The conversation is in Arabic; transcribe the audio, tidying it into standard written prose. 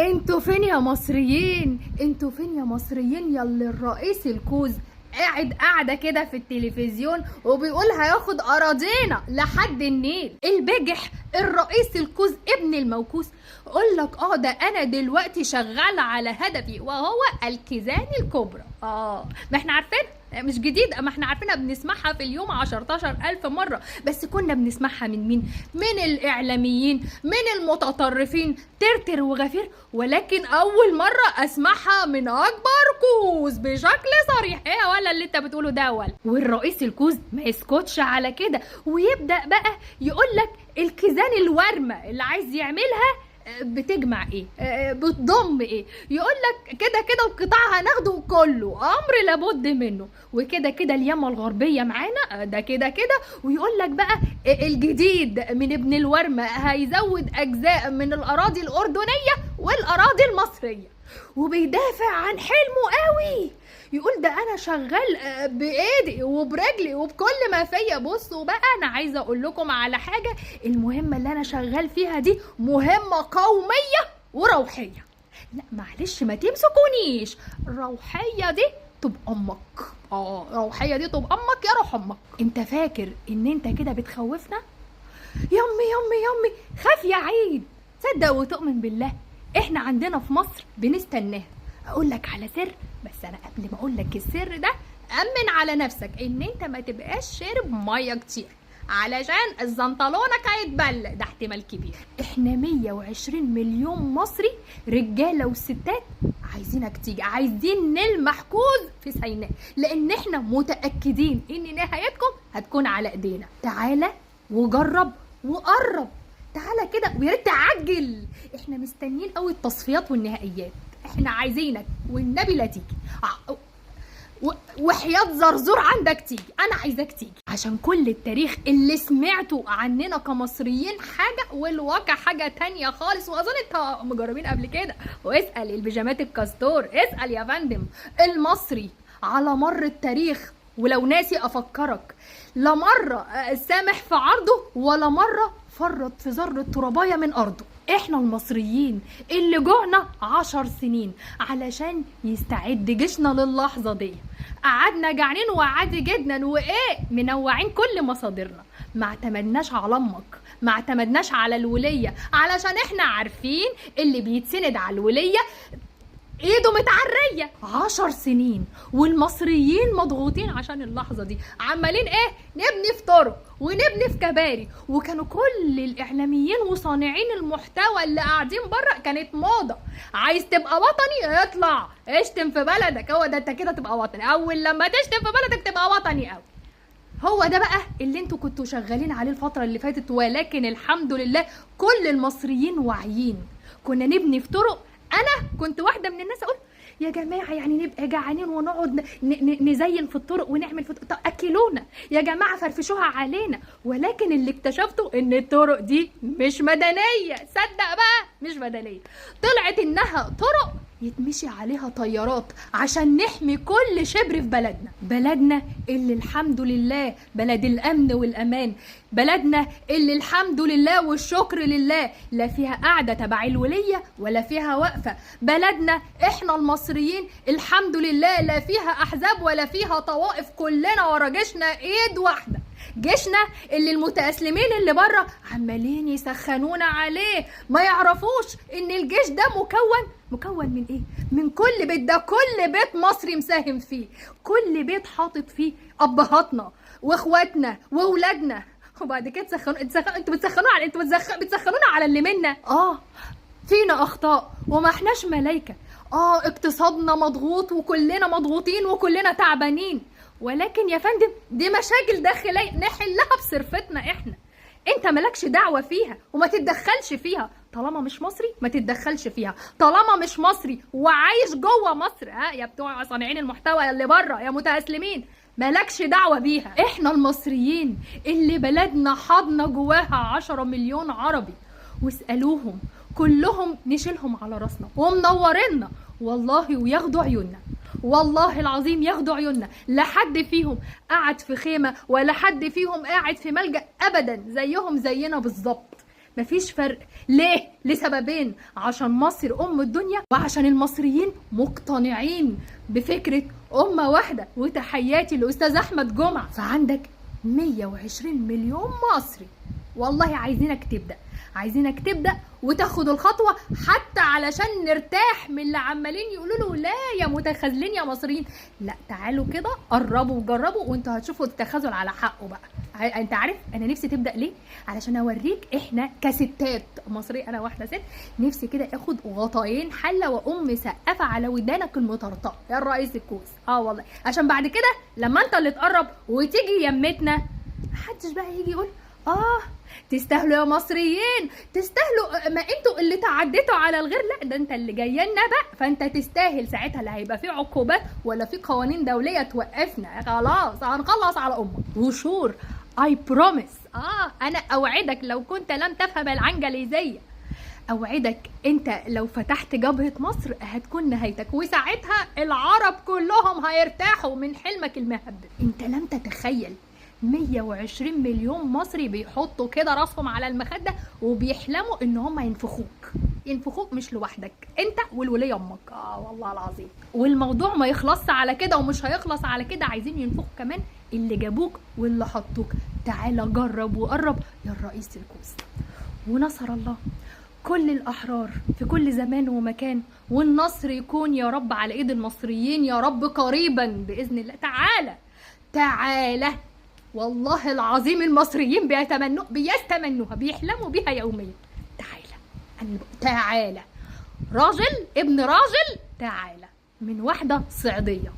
انتوا فين يا مصريين؟ انتوا فين يا مصريين ياللي الرئيس الكوز قاعده كده في التلفزيون وبيقول هياخد اراضينا لحد النيل. البجح الرئيس الكوز ابن الموكوس يقول لك ده انا دلوقتي شغال على هدفي وهو الكيزان الكبرى. ما احنا عارفين مش جديد، اما احنا عارفينها بنسمعها في اليوم 10,000 مرة، بس كنا بنسمعها من مين؟ من الاعلاميين، من المتطرفين ترتر وغفير، ولكن اول مرة اسمعها من اكبر كوز بشكل صريح. ايه ولا اللي انت بتقوله ده؟ والرئيس الكوز ما يسكتش على كده ويبدأ بقى يقولك الكيزان الورمة اللي عايز يعملها بتجمع ايه، بتضم ايه، يقولك كده كده القطاع هناخده كله، امر لابد منه، وكده كده اليمة الغربية معانا ده كده كده، ويقولك بقى الجديد من ابن الورمة هيزود اجزاء من الاراضي الاردنية والاراضي المصرية، وبيدافع عن حلمه قوي، يقول ده انا شغال بايدي وبرجلي وبكل ما فيا. بصوا بقى انا عايزه اقول لكم على حاجه، المهمه اللي انا شغال فيها دي مهمه قوميه وروحيه. لا معلش ما تمسكونيش، روحيه دي تبقى امك، روحيه دي تبقى امك يا روح امك. انت فاكر ان انت كده بتخوفنا؟ يمي يمي يمي خاف يا عيد، صدق وتؤمن بالله احنا عندنا في مصر بنستناها. اقول لك على سر، بس انا قبل ما اقول لك السر ده امن على نفسك ان انت ما تبقاش شارب ميه كتير، علشان الزنطلونك هيتبل، ده احتمال كبير. احنا 120 مليون مصري رجاله وستات عايزينك تيجي، عايزين نلمح كوز في سيناء، لان احنا متاكدين ان نهايتكم هتكون على ايدينا. تعالى وجرب وقرب، تعالى كده ويا ريت تعجل، احنا مستنيين قوي التصفيات والنهائيات، احنا عايزينك والنبي لا تيجي، وحياة زرزور عندك تيجي، انا عايزاك تيجي، عشان كل التاريخ اللي سمعته عننا كمصريين حاجة والواقع حاجة تانية خالص، واظن انت مجربين قبل كده. واسأل البيجامات الكاستور، اسأل يا فندم، المصري على مر التاريخ ولو ناسي افكرك، لا مرة سامح في عرضه ولا مرة فرط في ذرة تراباية من ارضه. احنا المصريين اللي جوعنا 10 سنين علشان يستعد جيشنا للحظة دي، قعدنا جعانين وعادي جدا، وايه منوعين كل مصادرنا، ما اعتمدناش على امك، ما اعتمدناش على الولية، علشان احنا عارفين اللي بيتسند على الولية ايده متعرية. 10 سنين والمصريين مضغوطين عشان اللحظة دي، عمالين ايه؟ نبني في طرق ونبني في كباري، وكانوا كل الاعلاميين وصانعين المحتوى اللي قاعدين بره كانت موضة، عايز تبقى وطني اطلع اشتم في بلدك، هو ده انت كده تبقى وطني، اول لما تشتم في بلدك تبقى وطني قوي. هو ده بقى اللي انتوا كنتوا شغالين عليه الفترة اللي فاتت، ولكن الحمد لله كل المصريين واعيين. كنا نبني في طرق، انا كنت واحده من الناس اقول يا جماعه يعني نبقى جعانين ونقعد نزين في الطرق ونعمل في طب اكلونا يا جماعه، فرفشوها علينا، ولكن اللي اكتشفته ان الطرق دي مش مدنيه، صدق بقى مش مدنيه، طلعت انها طرق يتمشي عليها طيارات عشان نحمي كل شبر في بلدنا اللي الحمد لله بلد الامن والامان، بلدنا اللي الحمد لله والشكر لله لا فيها قاعده تبع الوليه ولا فيها وقفه، بلدنا احنا المصريين الحمد لله لا فيها احزاب ولا فيها طوائف، كلنا ورا جيشنا ايد واحده، جيشنا اللي المتأسلمين اللي بره عمالين يسخنونا عليه، ما يعرفوش ان الجيش ده مكون من ايه؟ من كل بيت، ده كل بيت مصري مساهم فيه، كل بيت حاطط فيه ابهاتنا واخواتنا واولادنا، وبعد كده انتوا بتسخنونا على اللي منا. فينا اخطاء وما احناش ملايكه، اقتصادنا مضغوط وكلنا مضغوطين وكلنا تعبانين، ولكن يا فندم دي مشاكل داخليه نحلها بصرفتنا احنا، انت مالكش دعوه فيها وما تتدخلش فيها، طالما مش مصري ما تتدخلش فيها، طالما مش مصري وعايش جوه مصر يا بتوع صانعين المحتوى اللي بره يا متأسلمين مالكش دعوه بيها. احنا المصريين اللي بلدنا حاضنه جواها 10 مليون عربي، واسالوهم كلهم نشيلهم على راسنا ومنورنا والله، وياخدوا عيوننا والله العظيم ياخدوا عيوننا، لا حد فيهم قاعد في خيمة ولا حد فيهم قاعد في ملجأ أبدا، زيهم زينا بالظبط، مفيش فرق. ليه؟ لسببين: عشان مصر ام الدنيا، وعشان المصريين مقتنعين بفكره امه واحده. وتحياتي لاستاذ احمد جمعه. فعندك 120 مليون مصري والله عايزينك تبدا وتاخد الخطوه، حتى علشان نرتاح من اللي عمالين يقولوا له لا يا متخاذلين يا مصريين. لا، تعالوا كده قربوا وجربوا وانتوا هتشوفوا التخاذل على حقه بقى. انت عارف انا نفسي تبدا ليه؟ علشان اوريك احنا كستات مصريه، انا واحده ست نفسي كده اخد غطاين حله واقوم مسقفه على ودانك المطرطقه يا الرئيس الكوس. والله عشان بعد كده لما انت اللي تقرب وتيجي يمتنا محدش بقى يجي يقول تستاهلوا يا مصريين، تستاهلوا، ما انتوا اللي تعديتوا على الغير. لا، ده انت اللي جاي لنا بقى، فانت تستاهل. ساعتها لا هيبقى في عقوبات ولا في قوانين دوليه توقفنا. خلاص هنخلص على امك. وشور اي بروميس. انا اوعدك لو كنت لم تفهم العنجليزيه، اوعدك انت لو فتحت جبهه مصر هتكون نهايتك، وساعتها العرب كلهم هيرتاحوا من حلمك المهبب. انت لم تتخيل 120 مليون مصري بيحطوا كده راسهم على المخده وبيحلموا ان هم ينفخوك مش لوحدك، انت والوليه امك. والله العظيم. والموضوع ما يخلصش على كده ومش هيخلص على كده، عايزين ينفخوا كمان اللي جابوك واللي حطوك. تعال جرب وقرب يا الرئيس الكوس. ونصر الله كل الأحرار في كل زمان ومكان، والنصر يكون يا رب على ايد المصريين يا رب قريبا بإذن الله. تعالى والله العظيم المصريين بيستمنوها بيحلموا بيها يوميا. تعالى راجل ابن راجل، تعالى من واحدة صعيدية.